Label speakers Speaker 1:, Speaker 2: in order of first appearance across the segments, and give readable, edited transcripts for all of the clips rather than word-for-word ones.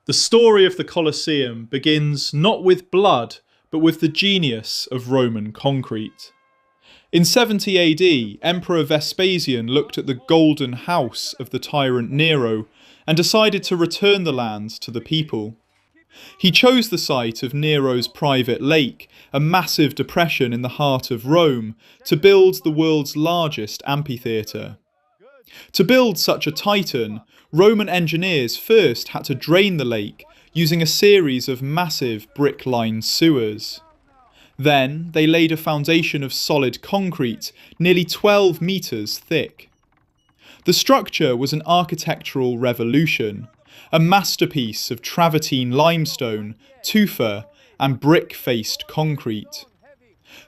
Speaker 1: The story of the Colosseum begins not with blood, but with the genius of Roman concrete. In 70 AD, Emperor Vespasian looked at the golden house of the tyrant Nero and decided to return the land to the people. He chose the site of Nero's private lake, a massive depression in the heart of Rome, to build the world's largest amphitheater. To build such a titan, Roman engineers first had to drain the lake using a series of massive brick-lined sewers. Then they laid a foundation of solid concrete, nearly 12 metres thick. The structure was an architectural revolution, a masterpiece of travertine limestone, tufa, and brick-faced concrete.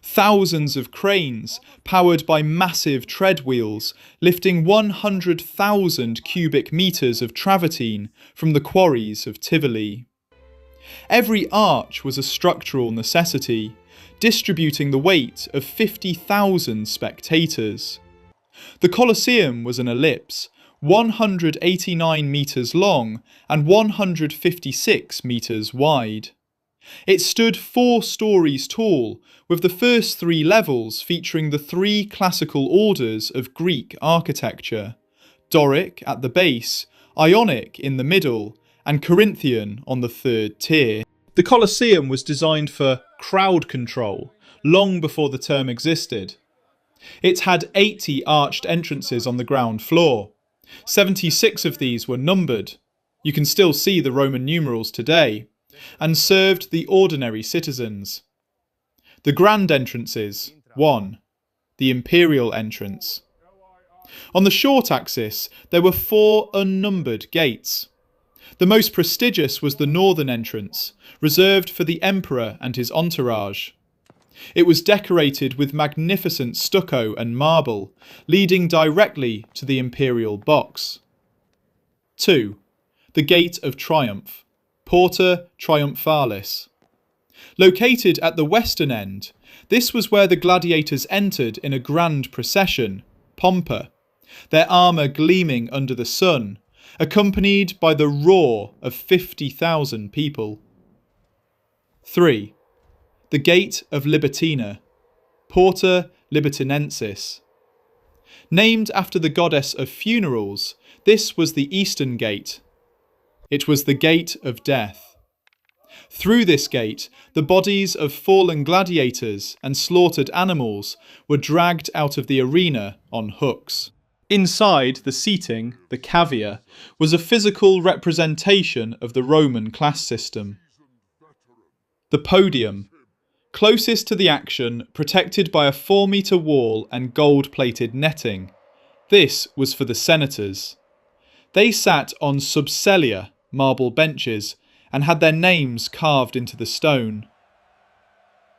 Speaker 1: Thousands of cranes, powered by massive tread wheels, lifting 100,000 cubic metres of travertine from the quarries of Tivoli. Every arch was a structural necessity, distributing the weight of 50,000 spectators. The Colosseum was an ellipse, 189 metres long and 156 metres wide. It stood 4 stories tall, with the first 3 levels featuring the 3 classical orders of Greek architecture: Doric at the base, Ionic in the middle, and Corinthian on the 3rd tier. The Colosseum was designed for crowd control, long before the term existed. It had 80 arched entrances on the ground floor. 76 of these were numbered. You can still see the Roman numerals today, and served the ordinary citizens. The grand entrances: 1. The imperial entrance. On the short axis, there were 4 unnumbered gates. The most prestigious was the northern entrance, reserved for the emperor and his entourage. It was decorated with magnificent stucco and marble, leading directly to the imperial box. 2. The Gate of Triumph, Porta Triumphalis. Located at the western end, this was where the gladiators entered in a grand procession, pompa, their armour gleaming under the sun, accompanied by the roar of 50,000 people. 3. The Gate of Libertina, Porta Libertinensis. Named after the goddess of funerals, this was the eastern gate. It was the gate of death. Through this gate, the bodies of fallen gladiators and slaughtered animals were dragged out of the arena on hooks. Inside the seating, the cavea, was a physical representation of the Roman class system. The podium, closest to the action, protected by a 4-metre wall and gold-plated netting. This was for the senators. They sat on subsellia, marble benches, and had their names carved into the stone.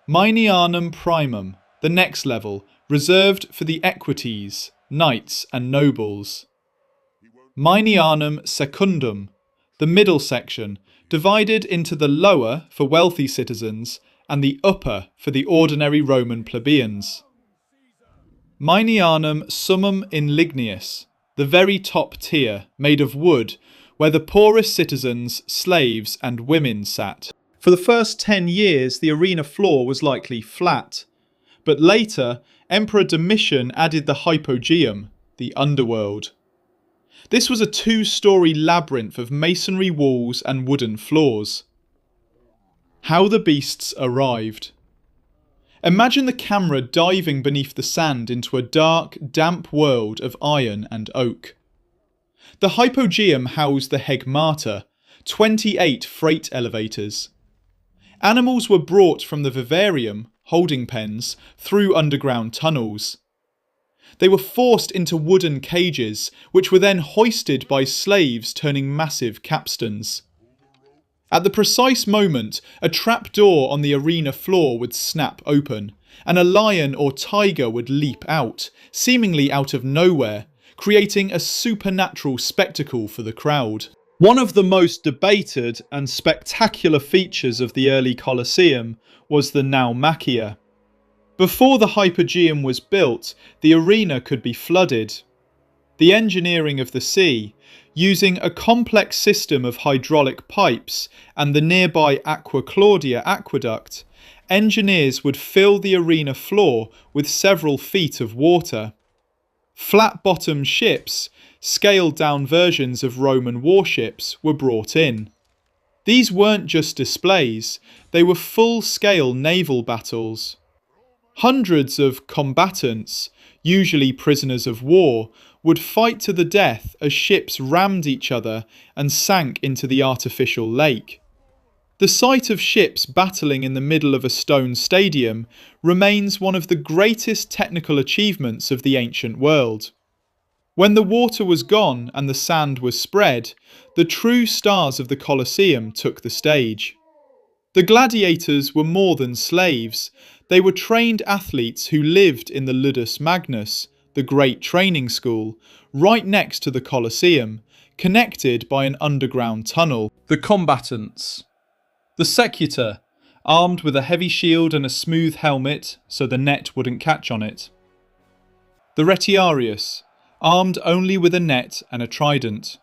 Speaker 1: Maenianum primum, the next level, reserved for the equites, knights and nobles. Maenianum secundum, the middle section, divided into the lower for wealthy citizens and the upper for the ordinary Roman plebeians. Maenianum summum inlignius, the very top tier, made of wood, where the poorest citizens, slaves and women sat. For the first 10 years, the arena floor was likely flat, but later, Emperor Domitian added the hypogeum, the underworld. This was a 2-story labyrinth of masonry walls and wooden floors. How the beasts arrived. Imagine the camera diving beneath the sand into a dark, damp world of iron and oak. The hypogeum housed the hegmata, 28 freight elevators. Animals were brought from the vivarium, holding pens, through underground tunnels. They were forced into wooden cages, which were then hoisted by slaves turning massive capstans. At the precise moment, a trapdoor on the arena floor would snap open, and a lion or tiger would leap out, seemingly out of nowhere, creating a supernatural spectacle for the crowd. One of the most debated and spectacular features of the early Colosseum was the Naumachia. Before the hypogeum was built, the arena could be flooded. The engineering of the sea, Using a complex system of hydraulic pipes and the nearby Aqua Claudia aqueduct, engineers would fill the arena floor with several feet of water. Flat-bottomed ships, scaled-down versions of Roman warships, were brought in. These weren't just displays, they were full-scale naval battles. Hundreds of combatants, usually prisoners of war, would fight to the death as ships rammed each other and sank into the artificial lake. The sight of ships battling in the middle of a stone stadium remains one of the greatest technical achievements of the ancient world. When the water was gone and the sand was spread, the true stars of the Colosseum took the stage. The gladiators were more than slaves. They were trained athletes who lived in the Ludus Magnus, the great training school, right next to the Colosseum, connected by an underground tunnel. The combatants. The secutor, armed with a heavy shield and a smooth helmet so the net wouldn't catch on it. The retiarius, armed only with a net and a trident.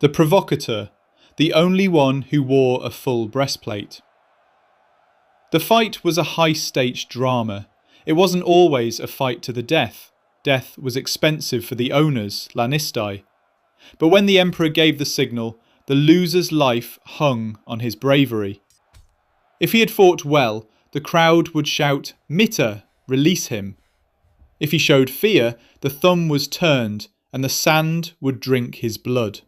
Speaker 1: The provocateur, the only one who wore a full breastplate. The fight was a high-stakes drama. It wasn't always a fight to the death. Death was expensive for the owners, Lanistae. But when the emperor gave the signal, the loser's life hung on his bravery. If he had fought well, the crowd would shout, "Mitter, release him." If he showed fear, the thumb was turned and the sand would drink his blood.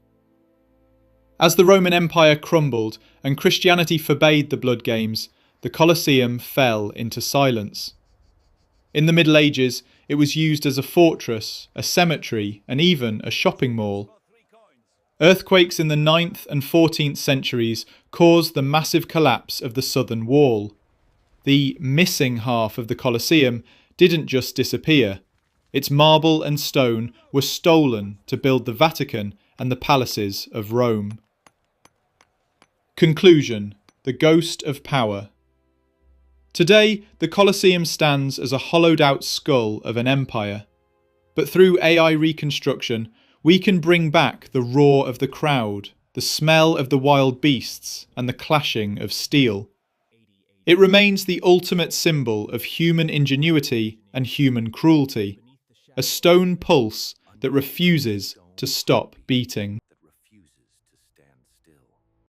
Speaker 1: As the Roman Empire crumbled and Christianity forbade the blood games, the Colosseum fell into silence. In the Middle Ages, it was used as a fortress, a cemetery, and even a shopping mall. Earthquakes in the 9th and 14th centuries caused the massive collapse of the southern wall. The missing half of the Colosseum didn't just disappear. Its marble and stone were stolen to build the Vatican and the palaces of Rome. Conclusion: the ghost of power. Today, the Colosseum stands as a hollowed-out skull of an empire. But through AI reconstruction, we can bring back the roar of the crowd, the smell of the wild beasts, and the clashing of steel. It remains the ultimate symbol of human ingenuity and human cruelty, a stone pulse that refuses to stop beating.